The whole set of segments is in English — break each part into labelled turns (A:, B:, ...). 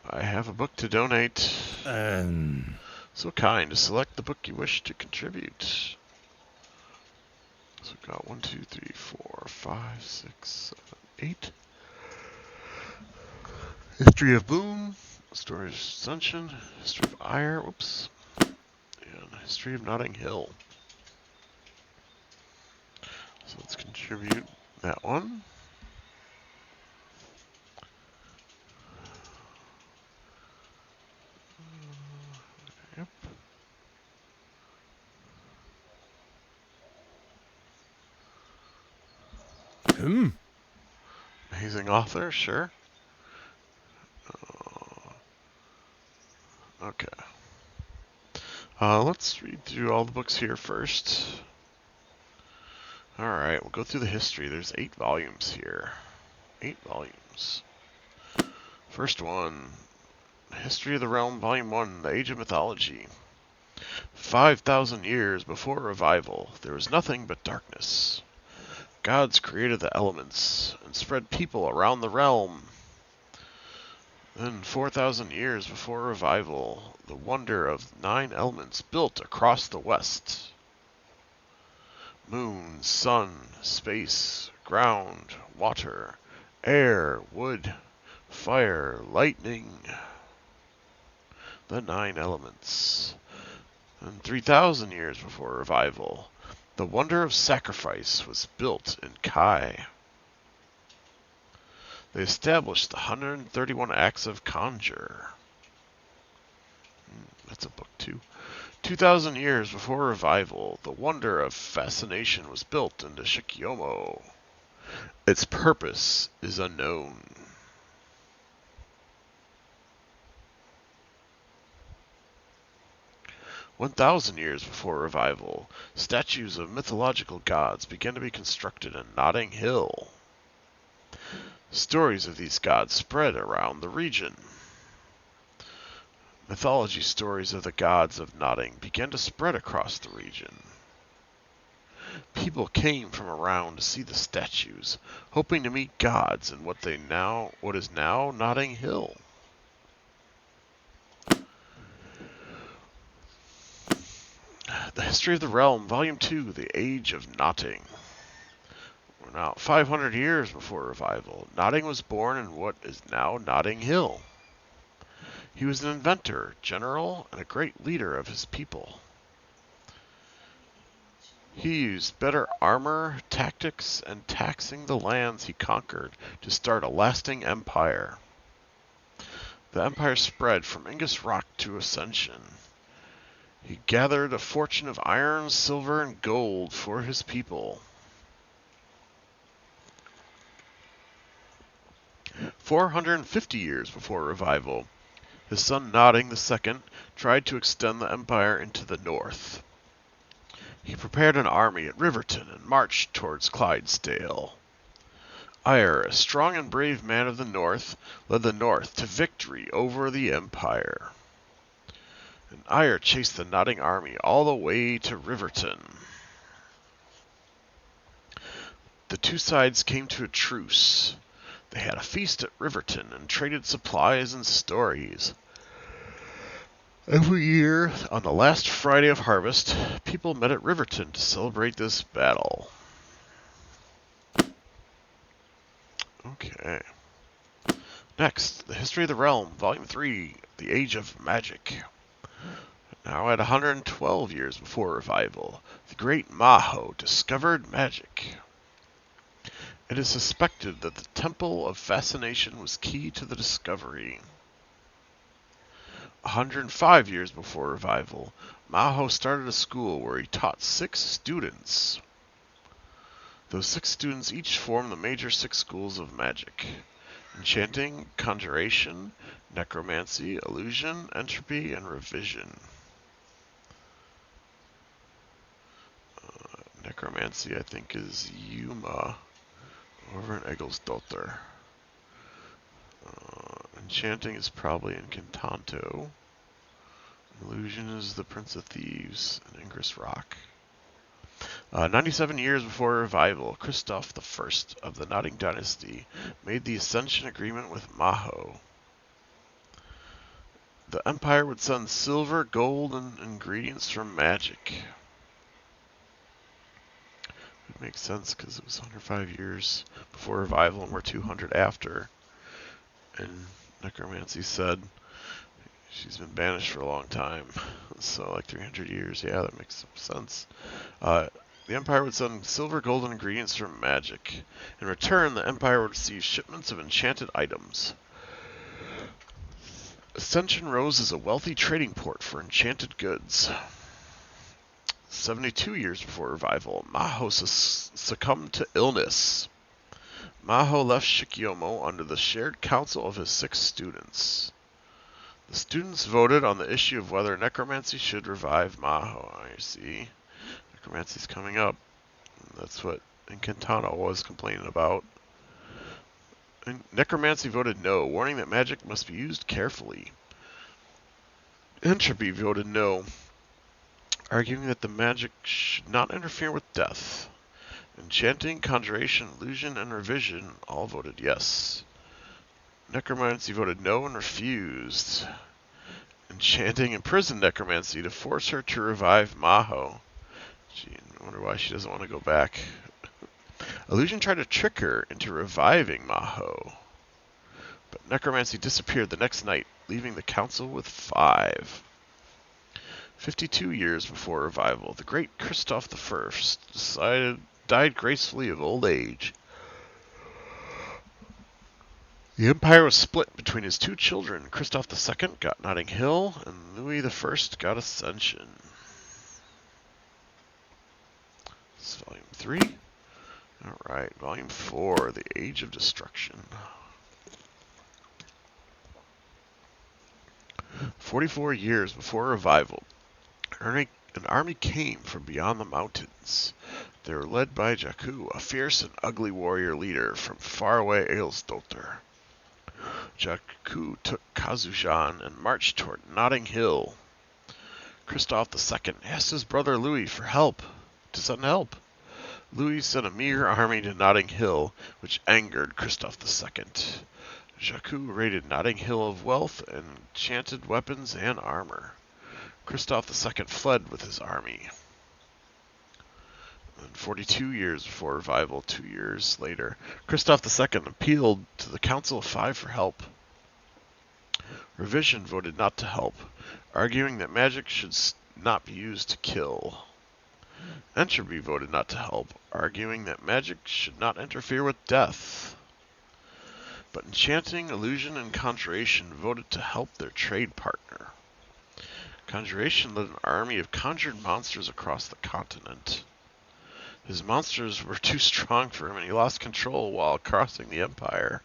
A: I have a book to donate. So kind to select the book you wish to contribute. So we've got 1, 2, 3, 4, 5, 6, 7, 8. History of Boom, Story of Ascension, History of Ire, whoops, and History of Notting Hill. So let's contribute that one. Yep. Amazing author, sure. Okay. Let's read through all the books here first. Alright, we'll go through the history. There's 8 volumes here. 8 volumes. First one, History of the Realm, Volume 1, The Age of Mythology. 5,000 years before revival, there was nothing but darkness. Gods created the elements and spread people around the realm. Then 4,000 years before revival, the wonder of 9 elements built across the west. Moon, sun, space, ground, water, air, wood, fire, lightning. The 9 elements. And 3,000 years before revival, the wonder of sacrifice was built in Kai. They established the 131 acts of conjure. That's a book too. 2,000 years before revival, the wonder of fascination was built into Shikyomo. Its purpose is unknown. "1,000 years before revival, statues of mythological gods began to be constructed in Notting Hill. Stories of these gods spread around the region. Mythology stories of the gods of Notting began to spread across the region. People came from around to see the statues, hoping to meet gods in what is now Notting Hill. The History of the Realm, Volume 2, The Age of Notting. We're now 500 years before revival. Notting was born in what is now Notting Hill. He was an inventor, general, and a great leader of his people. He used better armor, tactics, and taxing the lands he conquered to start a lasting empire. The empire spread from Ingus Rock to Ascension. He gathered a fortune of iron, silver, and gold for his people. 450 years before revival, his son Notting II tried to extend the empire into the north. He prepared an army at Riverton and marched towards Clydesdale. Ire, a strong and brave man of the north, led the north to victory over the empire. And Ire chased the Notting army all the way to Riverton. The two sides came to a truce. They had a feast at Riverton and traded supplies and stories. Every year, on the last Friday of harvest, people met at Riverton to celebrate this battle. Okay. Next, The History of the Realm, Volume 3, The Age of Magic. Now at 112 years before revival, the great Maho discovered magic. It is suspected that the Temple of Fascination was key to the discovery. 105 years before revival, Maho started a school where he taught 6 students. Those 6 students each form the major 6 schools of magic: enchanting, conjuration, necromancy, illusion, entropy, and revision. Necromancy, I think, is Yuma over in Egglesdotter. Enchanting is probably in Cantanto. Illusion is the Prince of Thieves in Ingress Rock. 97 years before revival, Christoph I of the Notting dynasty made the Ascension Agreement with Maho. The Empire would send silver, gold, and ingredients from magic. It makes sense because it was 105 years before revival and we're 200 after. And necromancy said she's been banished for a long time. So like 300 years. Yeah, that makes sense. The Empire would send silver, gold, and ingredients from magic. In return, the Empire would receive shipments of enchanted items. Ascension rose as a wealthy trading port for enchanted goods. 72 years before revival, Maho succumbed to illness. Maho left Shikiomo under the shared counsel of his 6 students. The students voted on the issue of whether necromancy should revive Maho. I see. Necromancy's coming up. That's what Incantano was complaining about. And necromancy voted no, warning that magic must be used carefully. Entropy voted no, arguing that the magic should not interfere with death. Enchanting, conjuration, illusion, and revision all voted yes. Necromancy voted no and refused. Enchanting imprisoned necromancy to force her to revive Maho. Gee, I wonder why she doesn't want to go back. Illusion tried to trick her into reviving Maho. But necromancy disappeared the next night, leaving the council with 5. 52 years before revival, the great Christoph I died gracefully of old age. The empire was split between his 2 children. Christoph II got Notting Hill, and Louis I got Ascension. This is Volume 3. Alright, Volume 4, The Age of Destruction. 44 years before revival, an army came from beyond the mountains. They were led by Jakku, a fierce and ugly warrior leader from faraway Ailsdottir. Jakku took Kazujan and marched toward Notting Hill. Christoph II asked his brother Louis to send help. Louis sent a meager army to Notting Hill, which angered Christoph II. Jakku raided Notting Hill of wealth and enchanted weapons and armor. Christoph II fled with his army. And 42 years before revival, 2 years later, Christoph II appealed to the Council of 5 for help. Revision voted not to help, arguing that magic should not be used to kill. Entropy voted not to help, arguing that magic should not interfere with death. But Enchanting, Illusion, and Conjuration voted to help their trade partner. Conjuration led an army of conjured monsters across the continent. His monsters were too strong for him, and he lost control while crossing the Empire.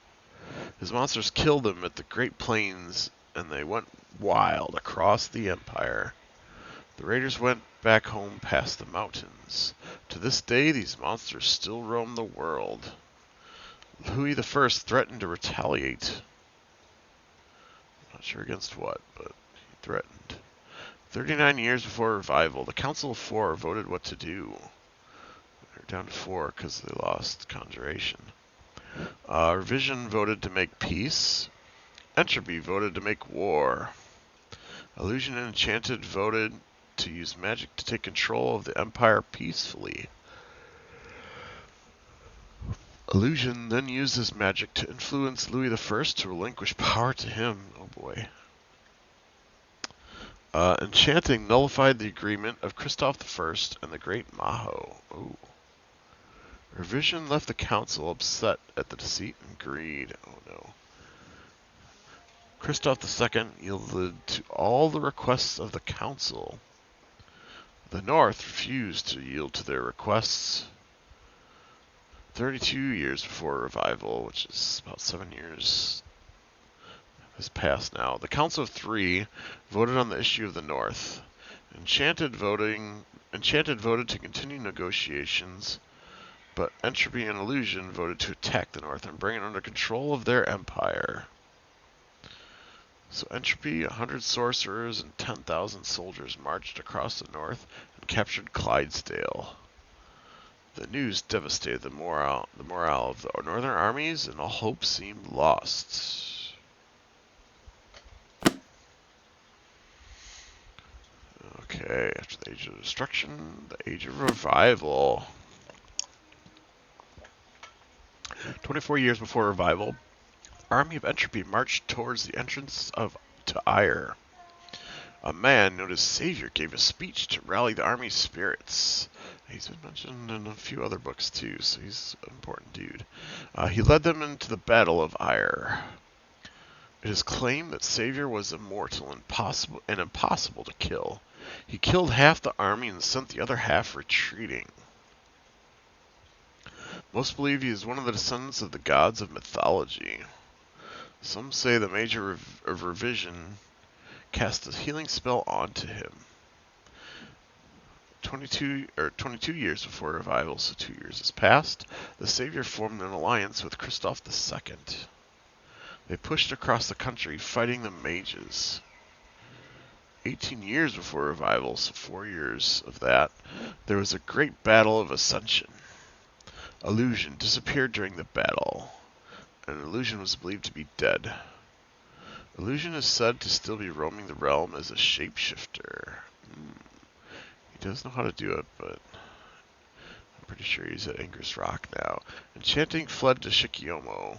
A: His monsters killed him at the Great Plains, and they went wild across the Empire. The raiders went back home past the mountains. To this day, these monsters still roam the world. Louis I threatened to retaliate. Not sure against what, but he threatened. 39 years before revival, the Council of 4 voted what to do. They're down to 4 because they lost Conjuration. Revision voted to make peace. Entropy voted to make war. Illusion and Enchanted voted to use magic to take control of the Empire peacefully. Illusion then used his magic to influence Louis I to relinquish power to him. Oh boy. Enchanting nullified the agreement of Christoph I and the Great Maho. Oh. Revision left the council upset at the deceit and greed. Oh no. Christoph II yielded to all the requests of the council. The North refused to yield to their requests. 32 years before revival, which is about 7 years, has passed now. The Council of 3 voted on the issue of the North. Enchanted voted to continue negotiations, but Entropy and Illusion voted to attack the North and bring it under control of their empire. So Entropy, 100 sorcerers, and 10,000 soldiers marched across the North and captured Clydesdale. The news devastated the morale of the northern armies, and all hope seemed lost. The Age of Destruction, the Age of Revival. 24 years before Revival, Army of Entropy marched towards the entrance to Ire. A man known as Savior gave a speech to rally the army's spirits. He's been mentioned in a few other books too, so he's an important dude. He led them into the Battle of Ire. It is claimed that Savior was immortal and impossible to kill. He killed half the army and sent the other half retreating. Most believe he is one of the descendants of the gods of mythology. Some say the Mage of Revision cast a healing spell onto him. 22 years before Revival, so 2 years has passed, the Savior formed an alliance with Kristoff II. They pushed across the country fighting the mages. 18 years before Revival, so 4 years of that, there was a great battle of Ascension. Illusion disappeared during the battle, and Illusion was believed to be dead. Illusion is said to still be roaming the realm as a shapeshifter. He does know how to do it, but I'm pretty sure he's at Ingress Rock now. Enchanting fled to Shikiomo.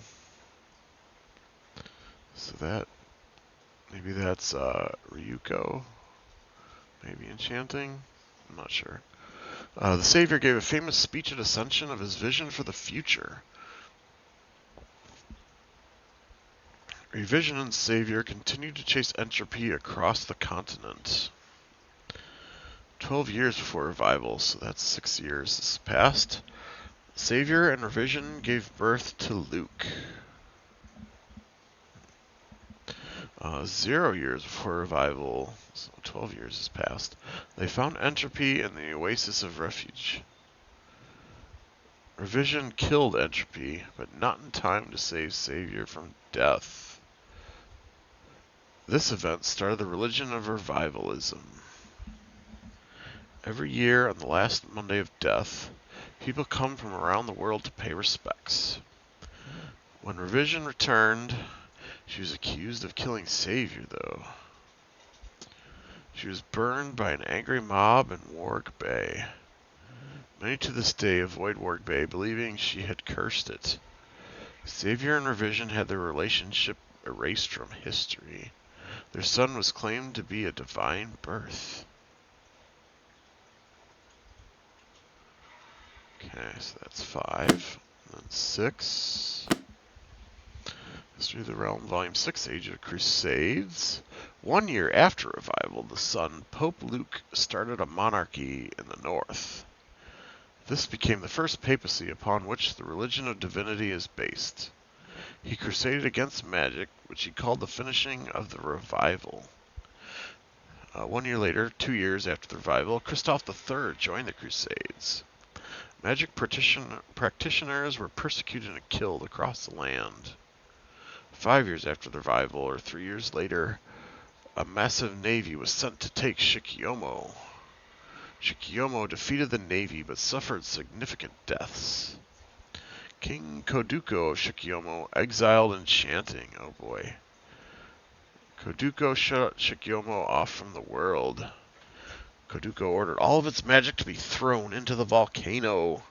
A: So maybe that's Ryuko. Maybe Enchanting? I'm not sure. The Savior gave a famous speech at Ascension of his vision for the future. Revision and Savior continued to chase entropy across the continent. 12 years before Revival, so that's 6 years has passed. Savior and Revision gave birth to Luke. 0 years before Revival, so 12 years has passed. They found entropy in the Oasis of Refuge. Revision killed entropy, but not in time to save Savior from death. This event started the religion of revivalism. Every year on the last Monday of Death, people come from around the world to pay respects. When Revision returned, she was accused of killing Savior, though. She was burned by an angry mob in Warg Bay. Many to this day avoid Warg Bay, believing she had cursed it. Savior and Revision had their relationship erased from history. Their son was claimed to be a divine birth. Okay, so that's 5. And then 6. History of the Realm, Volume 6, Age of Crusades. 1 year after Revival, the son, Pope Luke, started a monarchy in the north. This became the first papacy upon which the religion of divinity is based. He crusaded against magic, which he called the finishing of the Revival. 1 year later, 2 years after the Revival, Kristoff III joined the Crusades. Magic practitioners were persecuted and killed across the land. 5 years after the Revival, or 3 years later, a massive navy was sent to take Shikiomo. Shikiomo defeated the navy but suffered significant deaths. King Koduko of Shikiomo exiled Enchanting. Oh boy. Koduko shut Shikiomo off from the world. Koduko ordered all of its magic to be thrown into the volcano.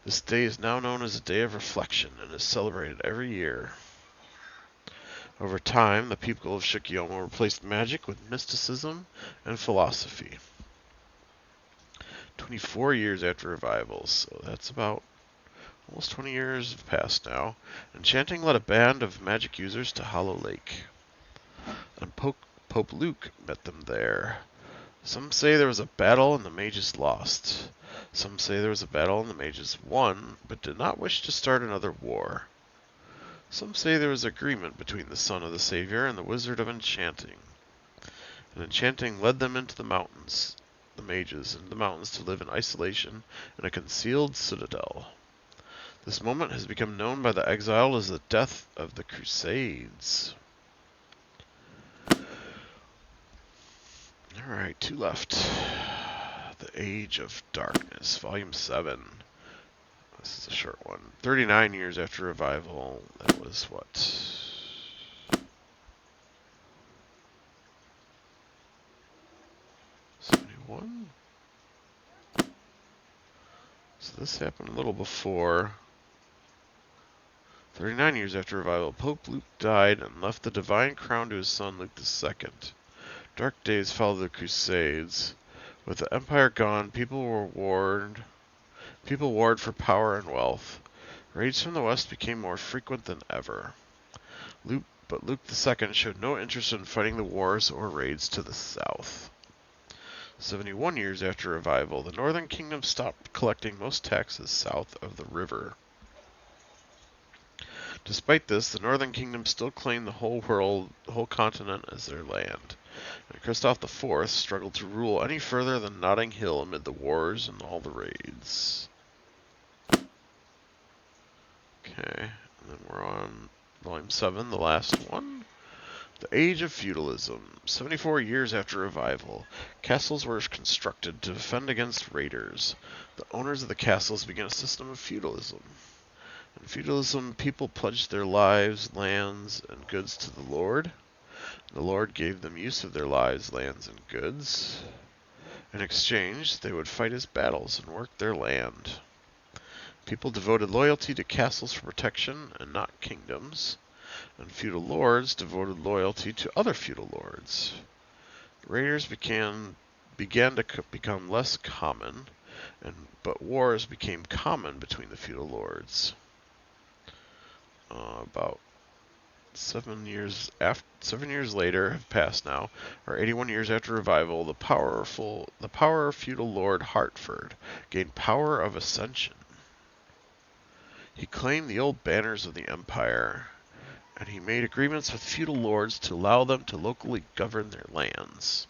A: This day is now known as a day of reflection and is celebrated every year. Over time, the people of Shikiomo replaced magic with mysticism and philosophy. 24 years after Revival, so that's about almost 20 years have passed now. Enchanting led a band of magic users to Hollow Lake, and Pope Luke met them there. Some say there was a battle and the mages lost. Some say there was a battle and the mages won, but did not wish to start another war. Some say there was agreement between the son of the Savior and the Wizard of Enchanting. And Enchanting led them into the mountains, the mages, into the mountains to live in isolation in a concealed citadel. This moment has become known by the exiled as the death of the Crusades. Alright, 2 left. The Age of Darkness, Volume 7. This is a short one. 39 years after Revival. That was what? 71? So this happened a little before. 39 years after revival, Pope Luke died and left the divine crown to his son Luke II. Dark days followed the Crusades. With the empire gone, people warred for power and wealth. Raids from the west became more frequent than ever. But Luke II showed no interest in fighting the wars or raids to the south. 71 years after revival, the Northern Kingdom stopped collecting most taxes south of the river. Despite this, the Northern Kingdom still claimed the whole continent as their land. And Christoph IV struggled to rule any further than Notting Hill amid the wars and all the raids. Okay, and then we're on Volume 7, the last one. The Age of Feudalism. 74 years after revival, castles were constructed to defend against raiders. The owners of the castles began a system of feudalism. In feudalism, people pledged their lives, lands, and goods to the Lord. The Lord gave them use of their lives, lands, and goods. In exchange, they would fight his battles and work their land. People devoted loyalty to castles for protection and not kingdoms, and feudal lords devoted loyalty to other feudal lords. Raiders began to become less common, but wars became common between the feudal lords. About 7 years later have passed now, or 81 years after revival, the power of feudal Lord Hertford gained power of ascension. He claimed the old banners of the empire, and he made agreements with feudal lords to allow them to locally govern their lands.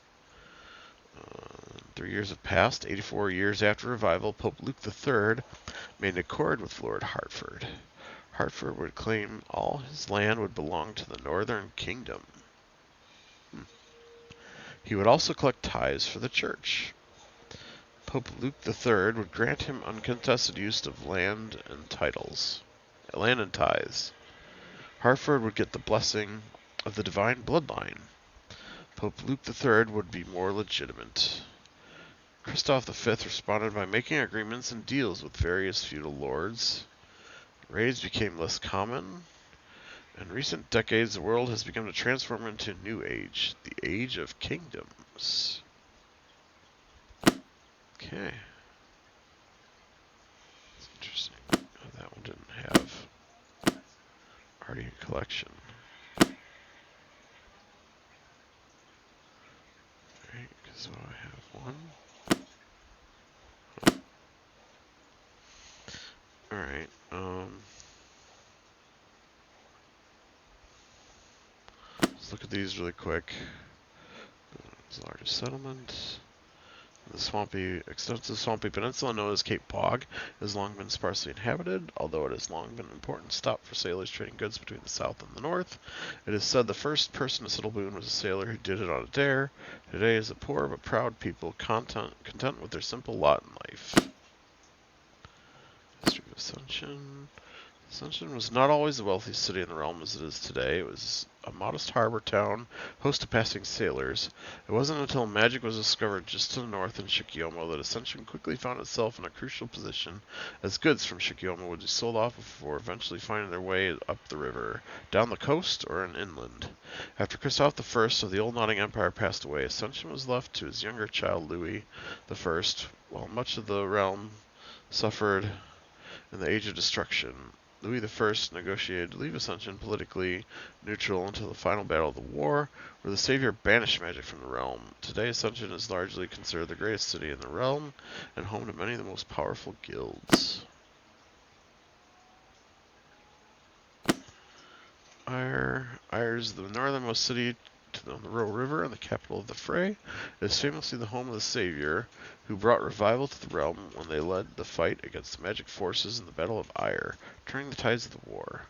A: 3 years have passed. 84 years after revival, Pope Luke III made an accord with Lord Hertford. Hertford would claim all his land would belong to the Northern Kingdom. He would also collect tithes for the church. Pope Luke III would grant him uncontested use of land and tithes. Hertford would get the blessing of the divine bloodline. Pope Luke III would be more legitimate. Christoph V responded by making agreements and deals with various feudal lords. Raids became less common. In recent decades, the world has begun to transform into a new age, the Age of Kingdoms. Okay. That's interesting. Oh, that one didn't have already in collection. Alright, so I have one. Alright, let's look at these really quick. The largest settlement. The extensive swampy peninsula known as Cape Pog has long been sparsely inhabited, although it has long been an important stop for sailors trading goods between the south and the north. It is said the first person to settle Boone was a sailor who did it on a dare. Today is a poor but proud people content with their simple lot in life. History of Ascension. Ascension was not always the wealthiest city in the realm as it is today. It was a modest harbor town, host to passing sailors. It wasn't until magic was discovered just to the north in Shikiomo that Ascension quickly found itself in a crucial position, as goods from Shikiomo would be sold off before eventually finding their way up the river, down the coast, or inland. After Christoph I of the Old Notting Empire passed away, Ascension was left to his younger child Louis I, while much of the realm suffered in the Age of Destruction. Louis I negotiated to leave Ascension politically neutral until the final battle of the war, where the Savior banished magic from the realm. Today, Ascension is largely considered the greatest city in the realm, and home to many of the most powerful guilds. Ayr is the northernmost city on the Roe River and the capital of the Fray. It is famously the home of the Savior, who brought revival to the realm when they led the fight against the magic forces in the Battle of Ayr, turning the tides of the war.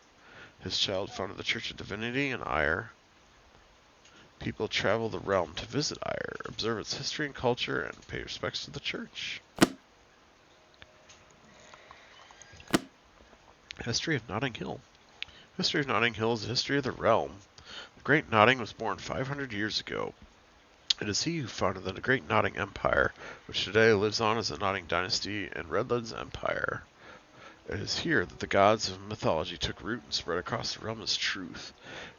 A: His child founded the Church of Divinity in Ayr. People travel the realm to visit Ayr, observe its history and culture, and pay respects to the church. History of Notting Hill. History of Notting Hill is the history of the realm. The great Notting was born 500 years ago. It is he who founded the great Notting Empire, which today lives on as the Notting Dynasty and Redlands Empire. It is here that the gods of mythology took root and spread across the realm as truth.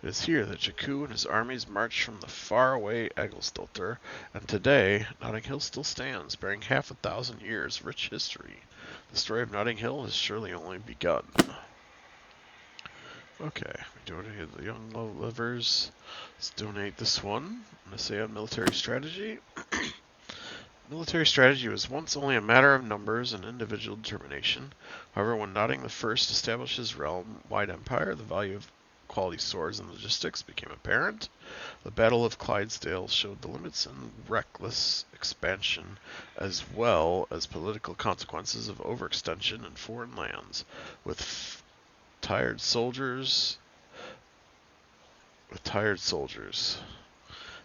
A: It is here that Jakku and his armies marched from the faraway Egglestalter, and today Notting Hill still stands, bearing half a thousand years' rich history. The story of Notting Hill has surely only begun. Okay, we donated the Young Low Livers. Let's donate this one. An essay on military strategy. Military strategy was once only a matter of numbers and individual determination. However, when Notting I established his realm-wide empire, the value of quality swords and logistics became apparent. The Battle of Clydesdale showed the limits and reckless expansion, as well as political consequences of overextension in foreign lands, with tired soldiers.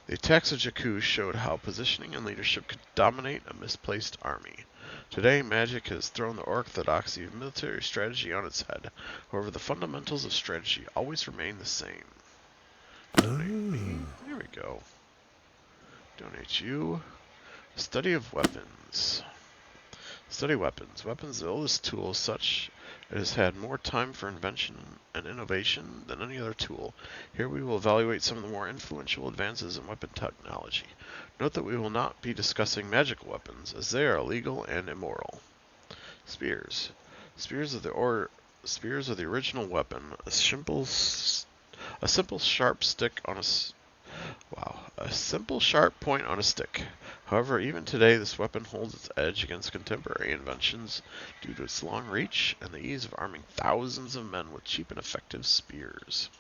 A: The attacks of Jakku showed how positioning and leadership could dominate a misplaced army. Today, Magic has thrown the orthodoxy of military strategy on its head. However, the fundamentals of strategy always remain the same. Donate me. There we go. Donate you. Study of weapons. Study weapons. Weapons, the oldest tool, such it has had more time for invention and innovation than any other tool. Here we will evaluate some of the more influential advances in weapon technology. Note that we will not be discussing magical weapons, as they are illegal and immoral. Spears. Spears are the original weapon. A simple sharp stick on a simple sharp point on a stick. However, even today this weapon holds its edge against contemporary inventions due to its long reach and the ease of arming thousands of men with cheap and effective spears.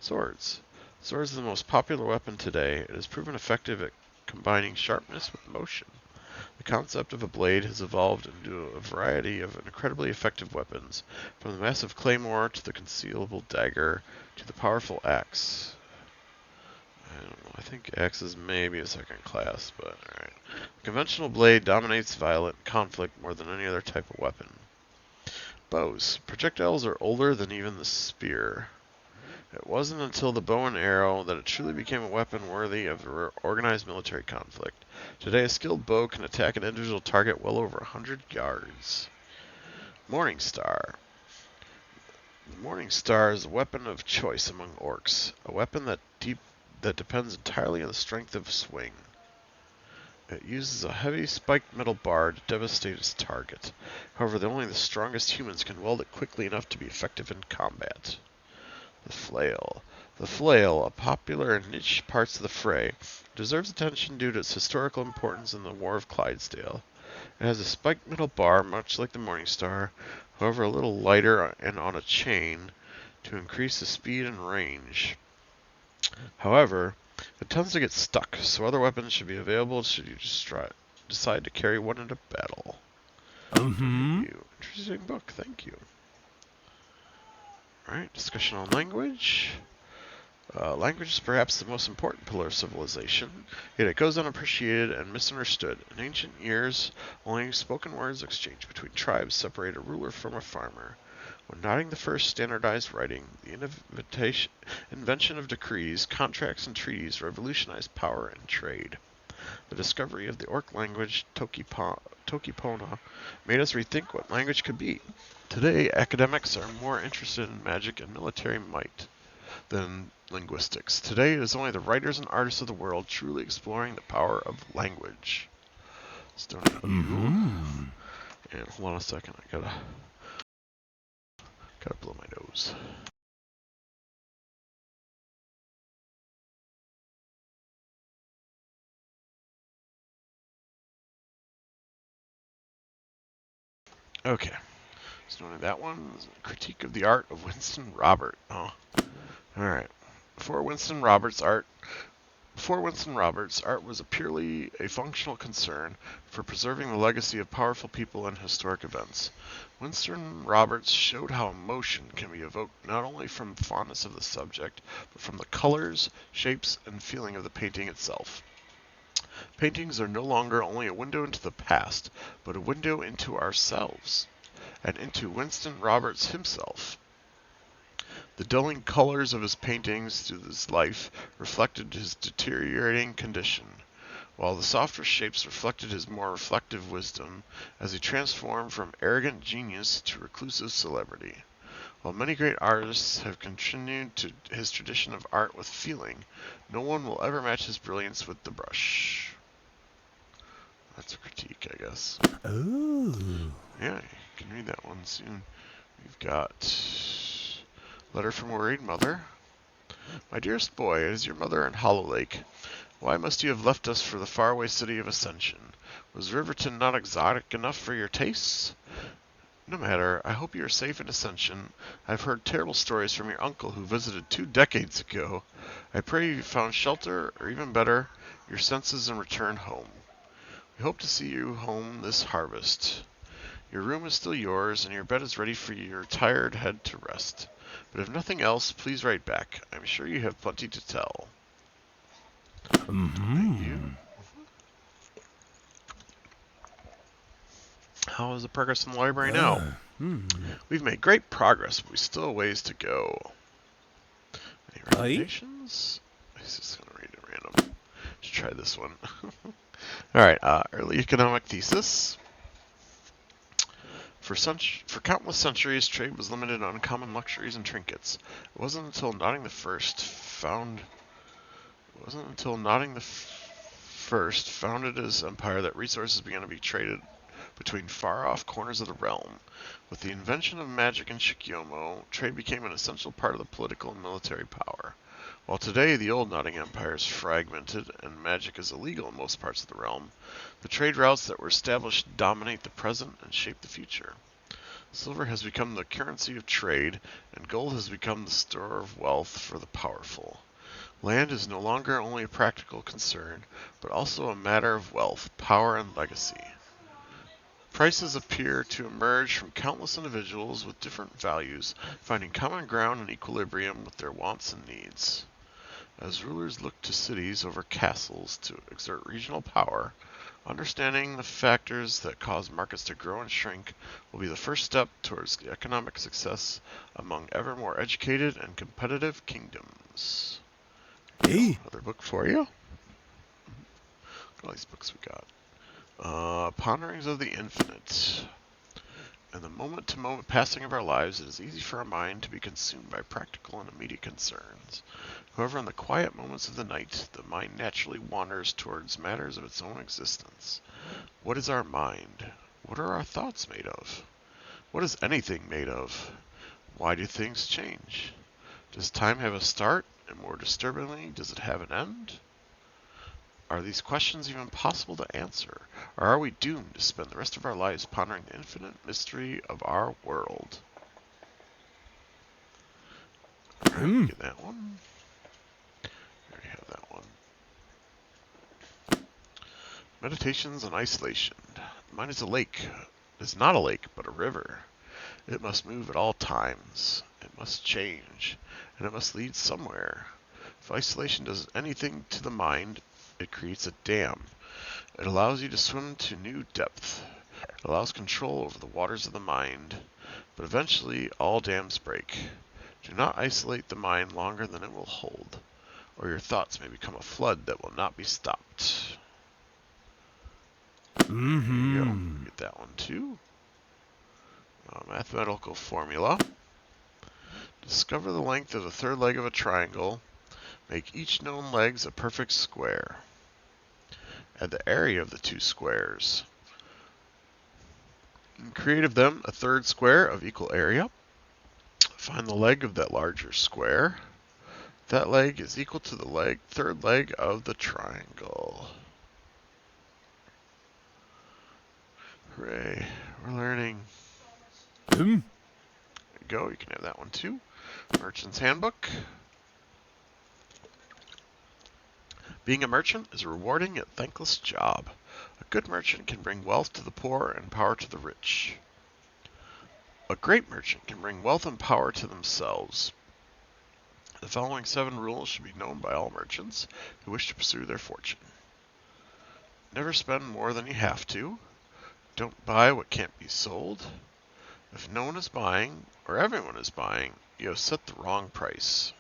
A: Swords. Swords are the most popular weapon today. It has proven effective at combining sharpness with motion. The concept of a blade has evolved into a variety of incredibly effective weapons, from the massive claymore to the concealable dagger to the powerful axe. I don't know, I think axe is maybe a second class, but alright. The conventional blade dominates violent conflict more than any other type of weapon. Bows. Projectiles are older than even the spear. It wasn't until the bow and arrow that it truly became a weapon worthy of organized military conflict. Today, a skilled bow can attack an individual target well over 100 yards. Morning Star. The Morning Star is a weapon of choice among orcs, a weapon that depends entirely on the strength of swing. It uses a heavy spiked metal bar to devastate its target. However, only the strongest humans can wield it quickly enough to be effective in combat. The Flail. The Flail, a popular in niche parts of the fray, deserves attention due to its historical importance in the War of Clydesdale. It has a spiked metal bar, much like the Morning Star, however a little lighter and on a chain, to increase the speed and range. However, it tends to get stuck, so other weapons should be available should you decide to carry one into battle. Interesting book, thank you. Alright, discussion on language. Language is perhaps the most important pillar of civilization, yet it goes unappreciated and misunderstood. In ancient years, only spoken words exchanged between tribes separate a ruler from a farmer. When Notting I standardized writing, the invention of decrees, contracts, and treaties revolutionized power and trade. The discovery of the orc language, Tokipona, made us rethink what language could be. Today, academics are more interested in magic and military might than linguistics. Today, it is only the writers and artists of the world truly exploring the power of language. Let's donate you. And hold on a second, I gotta blow my nose. Okay, so doing that one is a critique of the art of Winston Robert. Oh, all right. Before Winston Roberts' art was purely a functional concern for preserving the legacy of powerful people and historic events. Winston Roberts showed how emotion can be evoked not only from fondness of the subject, but from the colors, shapes, and feeling of the painting itself. Paintings are no longer only a window into the past, but a window into ourselves, and into Winston Roberts himself. The dulling colors of his paintings through his life reflected his deteriorating condition. while the softer shapes reflected his more reflective wisdom as he transformed from arrogant genius to reclusive celebrity. While many great artists have continued to his tradition of art with feeling, no one will ever match his brilliance with the brush. That's a critique, I guess.
B: Ooh.
A: Yeah, you can read that one soon. We've got letter from worried mother. My dearest boy, it is your mother in Hollow Lake. Why must you have left us for the faraway city of Ascension? Was Riverton not exotic enough for your tastes? No matter, I hope you are safe in Ascension. I've heard terrible stories from your uncle who visited 2 decades ago. I pray you found shelter, or even better, your senses and return home. We hope to see you home this harvest. Your room is still yours, and your bed is ready for your tired head to rest. But if nothing else, please write back. I'm sure you have plenty to tell. Thank you. How is the progress in the library now? We've made great progress, but we still have ways to go. Any recommendations? This is going to read it random. Let's try this one. Alright, early economic thesis. For countless centuries, trade was limited on common luxuries and trinkets. It wasn't until Notting the First founded his empire that resources began to be traded between far-off corners of the realm. With the invention of magic in Shikyomo, trade became an essential part of the political and military power. While today the old Notting Empire is fragmented and magic is illegal in most parts of the realm, the trade routes that were established dominate the present and shape the future. Silver has become the currency of trade, and gold has become the store of wealth for the powerful. Land is no longer only a practical concern, but also a matter of wealth, power, and legacy. Prices appear to emerge from countless individuals with different values, finding common ground and equilibrium with their wants and needs. As rulers look to cities over castles to exert regional power, understanding the factors that cause markets to grow and shrink will be the first step towards economic success among ever more educated and competitive kingdoms.
B: Hey.
A: Another book for you. Look at all these books we got. Ponderings of the Infinite. In the moment-to-moment passing of our lives, it is easy for our mind to be consumed by practical and immediate concerns. However, in the quiet moments of the night, the mind naturally wanders towards matters of its own existence. What is our mind? What are our thoughts made of? What is anything made of? Why do things change? Does time have a start, and more disturbingly, does it have an end? Are these questions even possible to answer, or are we doomed to spend the rest of our lives pondering the infinite mystery of our world? Get that one. We already have that one. Meditations on Isolation. Mine is a lake. It is not a lake, but a river. It must move at all times. It must change, and it must lead somewhere. If isolation does anything to the mind, it creates a dam. It allows you to swim to new depth. It allows control over the waters of the mind. But eventually, all dams break. Do not isolate the mind longer than it will hold, or your thoughts may become a flood that will not be stopped. There you go. Get that one too. Mathematical formula. Discover the length of the third leg of a triangle. Make each known legs a perfect square. Add the area of the two squares. And create of them a third square of equal area. Find the leg of that larger square. That leg is equal to the third leg of the triangle. Hooray, we're learning. There you go, you can have that one too. Merchant's Handbook. Being a merchant is a rewarding yet thankless job. A good merchant can bring wealth to the poor and power to the rich. A great merchant can bring wealth and power to themselves. The following 7 rules should be known by all merchants who wish to pursue their fortune. Never spend more than you have to. Don't buy what can't be sold. If no one is buying, or everyone is buying, you have set the wrong price.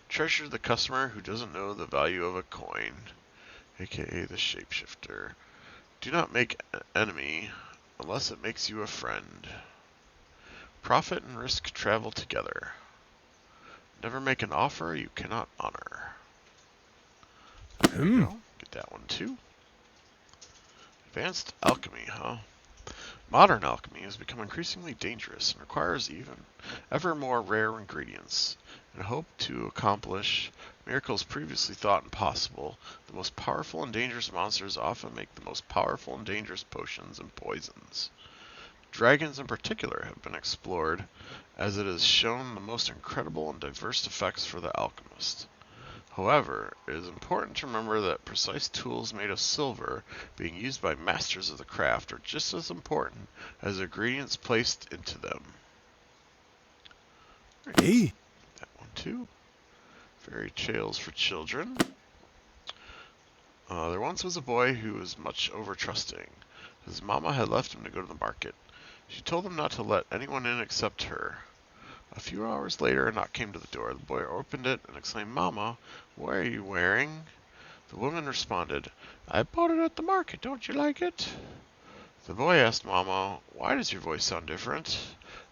A: Treasure the customer who doesn't know the value of a coin. aka the Shapeshifter. Do not make an enemy unless it makes you a friend. Profit and risk travel together. Never make an offer you cannot honor. There you go. Get that one too. Advanced alchemy, huh? Modern alchemy has become increasingly dangerous and requires ever more rare ingredients. In hope to accomplish miracles previously thought impossible, the most powerful and dangerous monsters often make the most powerful and dangerous potions and poisons. Dragons in particular have been explored, as it has shown the most incredible and diverse effects for the alchemist. However, it is important to remember that precise tools made of silver being used by masters of the craft are just as important as the ingredients placed into them.
B: Hey.
A: That one too. Fairy tales for children. There once was a boy who was much over-trusting. His mama had left him to go to the market. She told him not to let anyone in except her. A few hours later, a knock came to the door. The boy opened it and exclaimed, "Mama, what are you wearing?" The woman responded, "I bought it at the market. Don't you like it?" The boy asked Mama, "Why does your voice sound different?"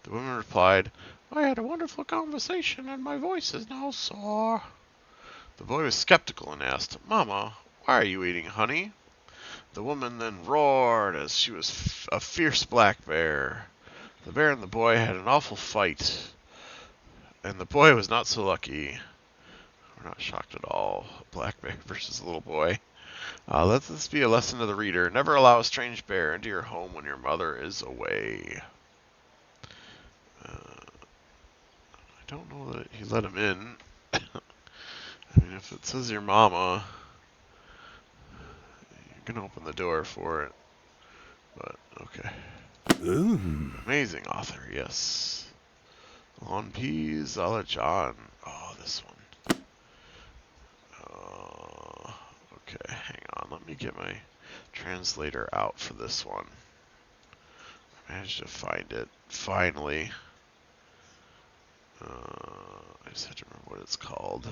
A: The woman replied, "I had a wonderful conversation and my voice is now sore." The boy was skeptical and asked, "Mama, why are you eating honey?" The woman then roared as she was a fierce black bear. The bear and the boy had an awful fight, and the boy was not so lucky. We're not shocked at all. Black bear versus a little boy. Let this be a lesson to the reader. Never allow a strange bear into your home when your mother is away. I don't know that he let him in. I mean, if it says your mama, you can open the door for it. But, okay.
B: Ooh.
A: Amazing author, yes. Lon Pease a la John. Oh, this one. Okay, hang on. Let me get my translator out for this one. I managed to find it, finally. I just had to remember what it's called.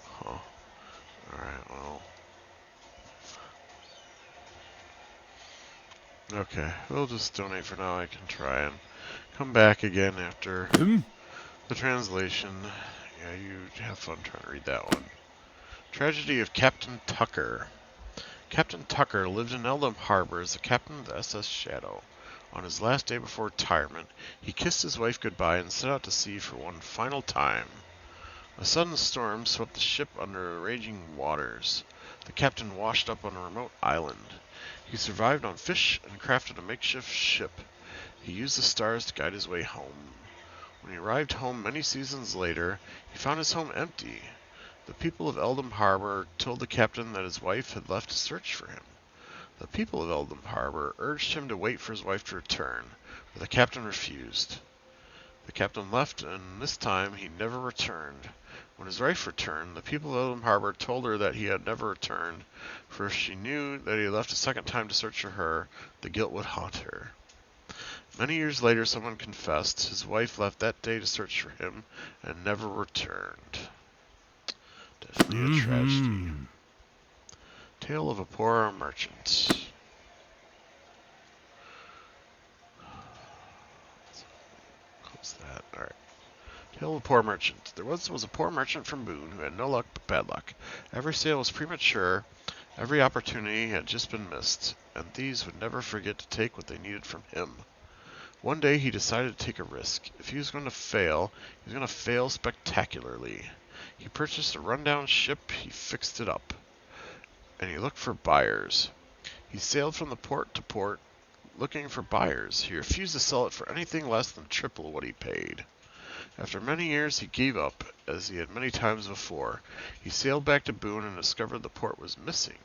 A: Huh. Alright, well. Okay, we'll just donate for now. I can try and come back again after the translation. Yeah, you have fun trying to read that one. Tragedy of Captain Tucker. Captain Tucker lived in Eldham Harbor as the captain of the SS Shadow. On his last day before retirement, he kissed his wife goodbye and set out to sea for one final time. A sudden storm swept the ship under raging waters. The captain washed up on a remote island. He survived on fish and crafted a makeshift ship. He used the stars to guide his way home. When he arrived home many seasons later, he found his home empty. The people of Eldham Harbor told the captain that his wife had left to search for him. The people of Eldham Harbor urged him to wait for his wife to return, but the captain refused. The captain left, and this time he never returned. When his wife returned, the people of Eldham Harbor told her that he had never returned, for if she knew that he had left a second time to search for her, the guilt would haunt her. Many years later, someone confessed his wife left that day to search for him and never returned. Definitely a tragedy. Tale of a Poor Merchant. Close that. Alright. Tale of a Poor Merchant. There was a poor merchant from Boone who had no luck but bad luck. Every sale was premature, every opportunity had just been missed, and thieves would never forget to take what they needed from him. One day he decided to take a risk. If he was going to fail, he was going to fail spectacularly. He purchased a rundown ship, he fixed it up, and he looked for buyers. He sailed from the port to port looking for buyers. He refused to sell it for anything less than triple what he paid. After many years, he gave up, as he had many times before. He sailed back to Boone and discovered the port was missing.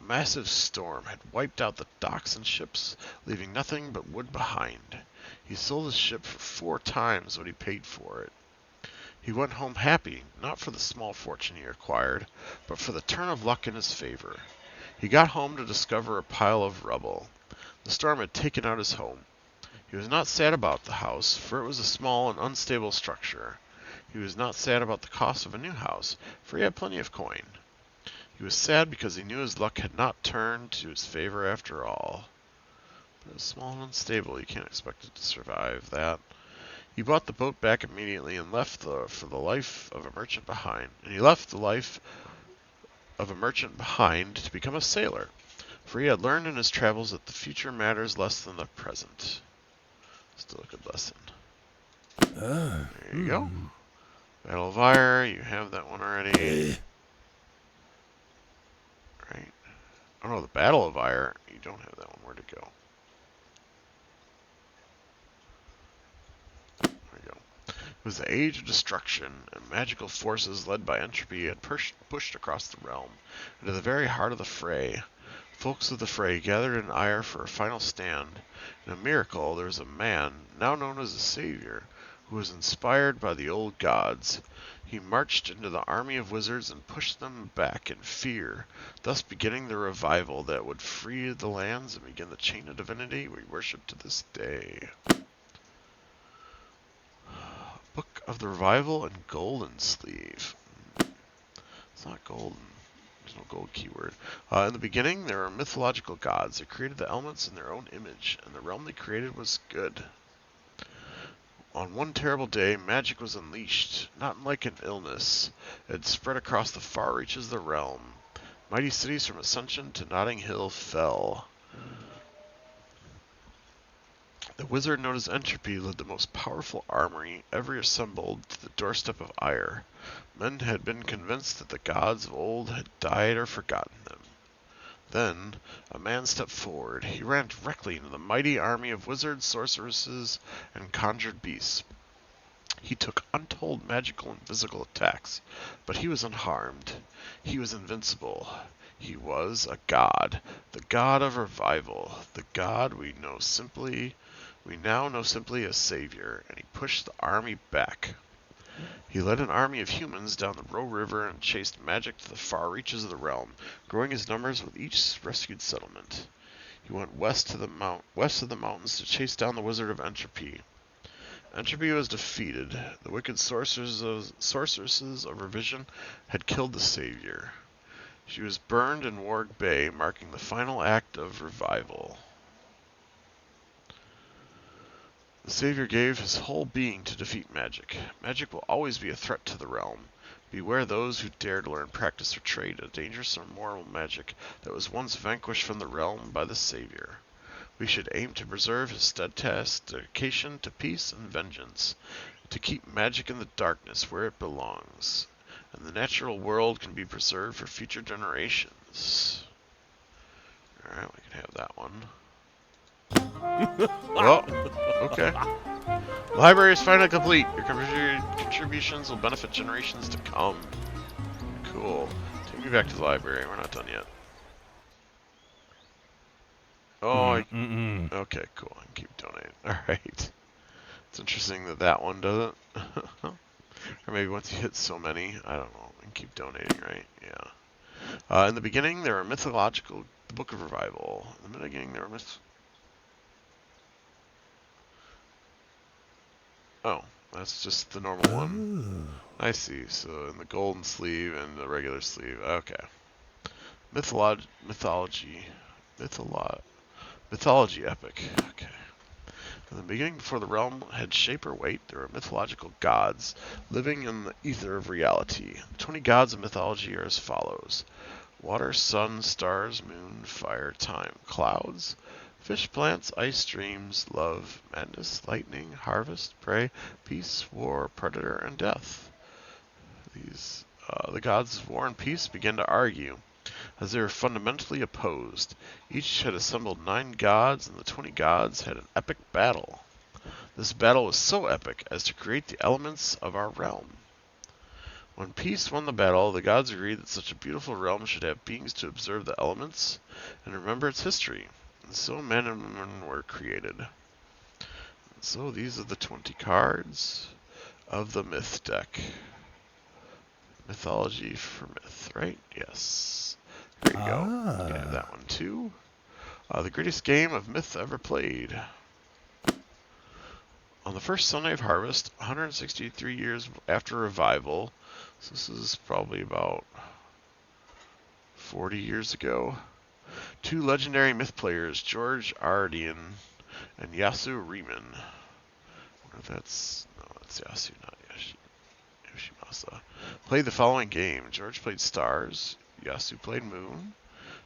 A: A massive storm had wiped out the docks and ships, leaving nothing but wood behind. He sold his ship for 4 times what he paid for it. He went home happy, not for the small fortune he acquired, but for the turn of luck in his favor. He got home to discover a pile of rubble. The storm had taken out his home. He was not sad about the house, for it was a small and unstable structure. He was not sad about the cost of a new house, for he had plenty of coin. He was sad because he knew his luck had not turned to his favor after all. But it was small and unstable. You can't expect it to survive that. He bought the boat back immediately and left for the life of a merchant behind. And he left the life of a merchant behind to become a sailor, for he had learned in his travels that the future matters less than the present. Still a good lesson. There you go. Battle of Ire, you have that one already. Right? Oh no, the Battle of Ire, you don't have that one. Where'd it go? There we go. It was the Age of Destruction, and magical forces led by Entropy had pushed across the realm into the very heart of the fray. Folks of the fray gathered in Ire for a final stand. In a miracle, there was a man, now known as a savior, who was inspired by the old gods. He marched into the army of wizards and pushed them back in fear, thus beginning the revival that would free the lands and begin the chain of divinity we worship to this day. Book of the Revival and Golden Sleeve. It's not golden. There's no gold keyword. In the beginning, there were mythological gods. They created the elements in their own image, and the realm they created was good. On one terrible day, magic was unleashed, not unlike an illness. It had spread across the far reaches of the realm. Mighty cities from Ascension to Notting Hill fell. The wizard known as Entropy led the most powerful army ever assembled to the doorstep of Ire. Men had been convinced that the gods of old had died or forgotten them. Then, a man stepped forward. He ran directly into the mighty army of wizards, sorceresses, and conjured beasts. He took untold magical and physical attacks, but he was unharmed. He was invincible. He was a god, the god of revival, the god we now know simply as Savior, and he pushed the army back. He led an army of humans down the Roe River and chased magic to the far reaches of the realm, growing his numbers with each rescued settlement. He went west of the mountains to chase down the Wizard of Entropy. Entropy was defeated. The wicked sorceresses of Revision had killed the Savior. She was burned in Warg Bay, marking the final act of revival. The Savior gave his whole being to defeat magic. Magic will always be a threat to the realm. Beware those who dare to learn, practice, or trade a dangerous or immoral magic that was once vanquished from the realm by the Savior. We should aim to preserve his steadfast dedication to peace and vengeance, to keep magic in the darkness where it belongs, and the natural world can be preserved for future generations. Alright, we can have that one. Oh, okay. The library is finally complete. Your contributions will benefit generations to come. Cool. Take me back to the library. We're not done yet. Oh, okay, cool. I can keep donating. Alright. It's interesting that that one doesn't. Or maybe once you hit so many, I don't know, and keep donating, right? Yeah. In the beginning, there were mythological, the Book of Revival. In the beginning, there were Oh, that's just the normal one. I see. So in the golden sleeve and the regular sleeve. Okay. Mythology epic. Okay. In the beginning, before the realm had shape or weight, there were mythological gods living in the ether of reality. The 20 gods of mythology are as follows: water, sun, stars, moon, fire, time, clouds, fish, plants, ice, streams, love, madness, lightning, harvest, prey, peace, war, predator, and death. The gods of war and peace began to argue, as they were fundamentally opposed. Each had assembled 9 gods, and the 20 gods had an epic battle. This battle was so epic as to create the elements of our realm. When peace won the battle, the gods agreed that such a beautiful realm should have beings to observe the elements and remember its history. And so men and women were created. And so these are the 20 cards of the myth deck. Mythology for myth, right? Yes. There you go. You can have that one too. The greatest game of myth ever played. On the first Sunday of harvest, 163 years after revival, so this is probably about 40 years ago, two legendary myth players, George Ardian and Yasu Riemann. I wonder if that's Yasu, not Yoshimasa. Played the following game. George played Stars, Yasu played Moon,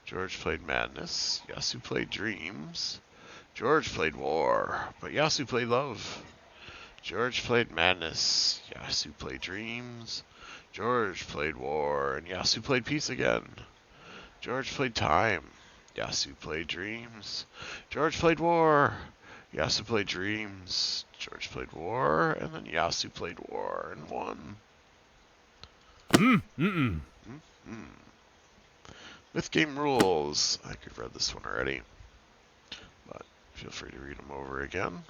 A: George played Madness, Yasu played Dreams, George played War, but Yasu played Love. George played Madness, Yasu played Dreams, George played War, and Yasu played Peace again. George played Time, Yasu played Dreams, George played War, Yasu played Dreams, George played War, and then Yasu played War and won. Myth game rules. I think I've read this one already, but feel free to read them over again.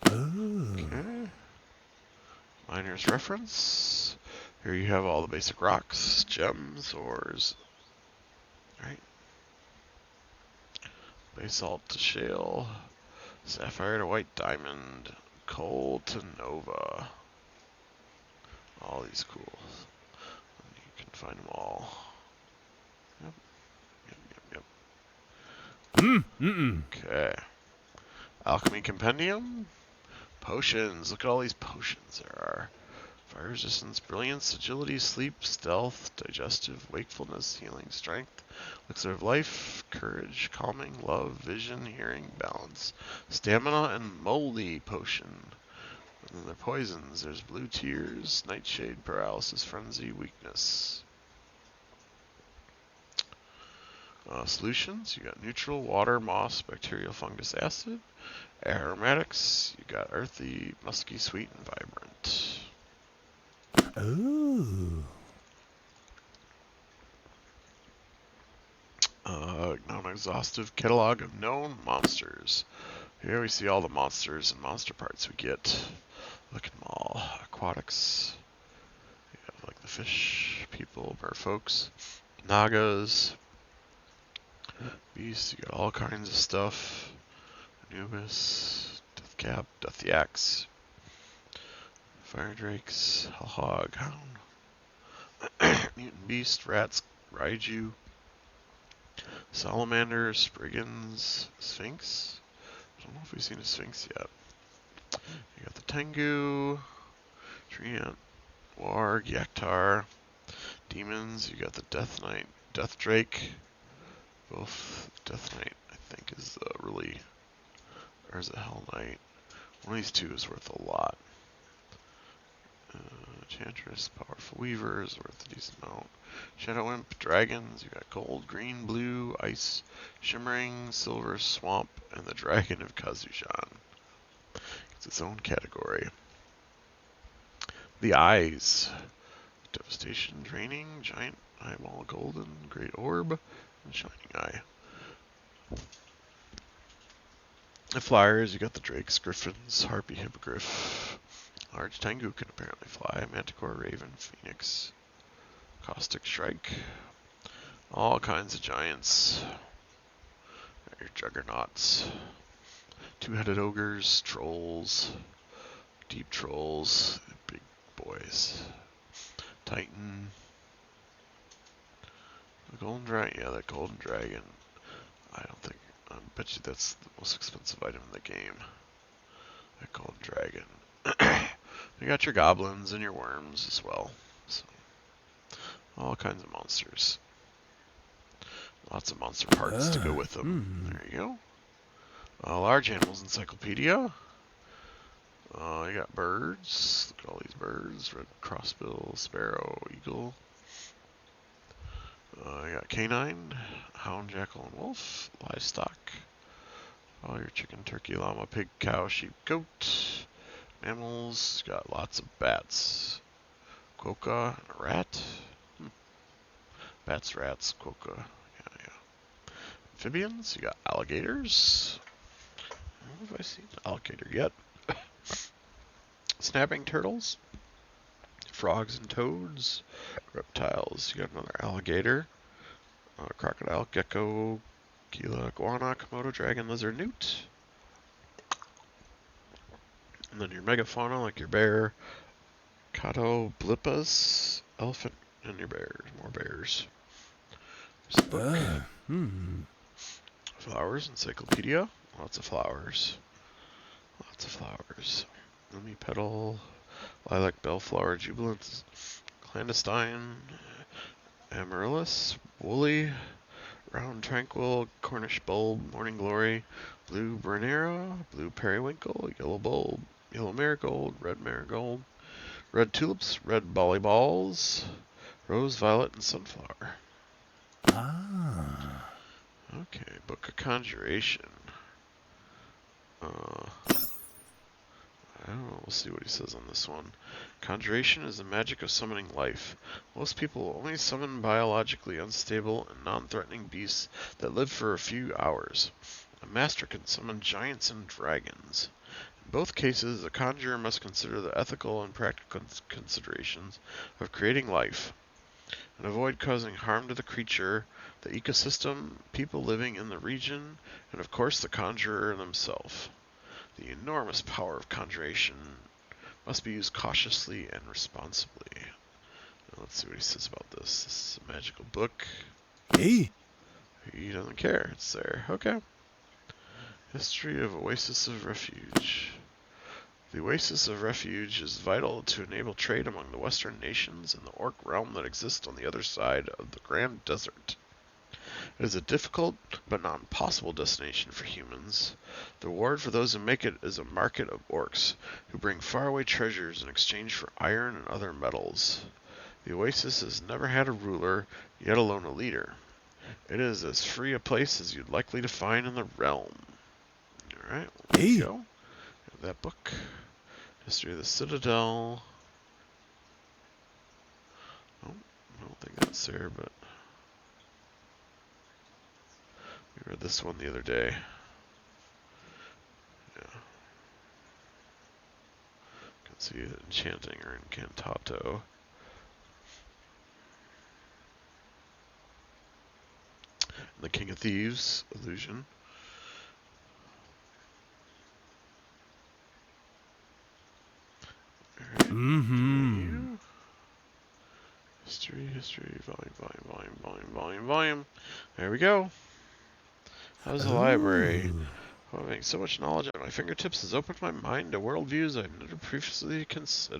A: Okay. Miner's reference. Here you have all the basic rocks, gems, ores. Right. Basalt to shale, sapphire to white diamond, coal to nova. All these cool. You can find them all. Yep. Okay. Alchemy Compendium. Potions. Look at all these potions there are. Fire resistance, brilliance, agility, sleep, stealth, digestive, wakefulness, healing, strength, elixir of life, courage, calming, love, vision, hearing, balance, stamina, and moldy potion. And then the poisons. There's blue tears, nightshade, paralysis, frenzy, weakness. Solutions. You got neutral, water, moss, bacterial, fungus, acid. Aromatics. You got earthy, musky, sweet, and vibrant.
B: Oh.
A: Non-exhaustive catalog of known monsters. Here we see all the monsters and monster parts we get. Look at them all. Aquatics. You have like the fish, people, merfolks, nagas, beasts. You got all kinds of stuff. Anubis, Deathcap, Deathyax, fire drakes, hog, hound, mutant beast, rats, raiju, salamanders, spriggans, sphinx. I don't know if we've seen a sphinx yet. You got the tengu, treant, warg, yaktar, demons. You got the death knight, death drake. Both death knight, I think, is really, or is it hell knight? One of these two is worth a lot. Enchantress, powerful weaver is worth a decent amount. Shadow imp, dragons. You got gold, green, blue, ice, shimmering, silver, swamp, and the dragon of Kazushan. It's its own category. The eyes. Devastation, draining, giant eyeball, golden, great orb, and shining eye. The flyers, you got the drakes, griffins, harpy, hippogriff. Large tengu can apparently fly. Manticore, raven, phoenix, caustic strike. All kinds of giants. Your juggernauts. Two-headed ogres, trolls, deep trolls, big boys. Titan. The golden dragon. Yeah, that golden dragon. I bet you that's the most expensive item in the game. That golden dragon. You got your goblins and your worms as well. So, all kinds of monsters. Lots of monster parts to go with them. There you go. Large Animals Encyclopedia. You got birds. Look at all these birds. Red crossbill, sparrow, eagle. You got canine, hound, jackal, and wolf. Livestock. All your chicken, turkey, llama, pig, cow, sheep, goat. Mammals. Got lots of bats. Quokka and a rat. Bats, rats, quokka. Yeah. Amphibians. You got alligators. Have I seen an alligator yet? Snapping turtles, frogs and toads, reptiles. You got another alligator. Crocodile, gecko, gila, iguana, Komodo dragon, lizard, newt. And then your megafauna, like your bear, Kato, blippas, elephant, and your bears. More bears. There's a book. Flowers, encyclopedia. Lots of flowers. Lots of flowers. Lily petal, lilac, bellflower, jubilant, clandestine, amaryllis, woolly, round, tranquil, Cornish bulb, morning glory, blue bernera, blue periwinkle, yellow bulb, yellow marigold, red tulips, red volleyballs, rose, violet, and sunflower.
B: Ah.
A: Okay, Book of Conjuration. I don't know, we'll see what he says on this one. Conjuration is the magic of summoning life. Most people only summon biologically unstable and non-threatening beasts that live for a few hours. A master can summon giants and dragons. In both cases, the conjurer must consider the ethical and practical considerations of creating life and avoid causing harm to the creature, the ecosystem, people living in the region, and of course the conjurer himself. The enormous power of conjuration must be used cautiously and responsibly. Now, let's see what he says about this. This is a magical book.
B: Hey.
A: He doesn't care. It's there. Okay. History of Oasis of Refuge. The Oasis of Refuge is vital to enable trade among the Western nations and the Orc realm that exists on the other side of the Grand Desert. It is a difficult but not impossible destination for humans. The reward for those who make it is a market of orcs, who bring faraway treasures in exchange for iron and other metals. The oasis has never had a ruler, yet alone a leader. It is as free a place as you'd likely to find in the realm. Alright, well, there you go. Have that book. History of the Citadel. Oh, I don't think that's there, but we read this one the other day. Yeah. You can see it enchanting or incantato. And the King of Thieves illusion. Alright.
B: Mm-hmm.
A: History, volume. There we go. How's the library? Having so much knowledge at my fingertips has opened my mind to worldviews I've never previously considered.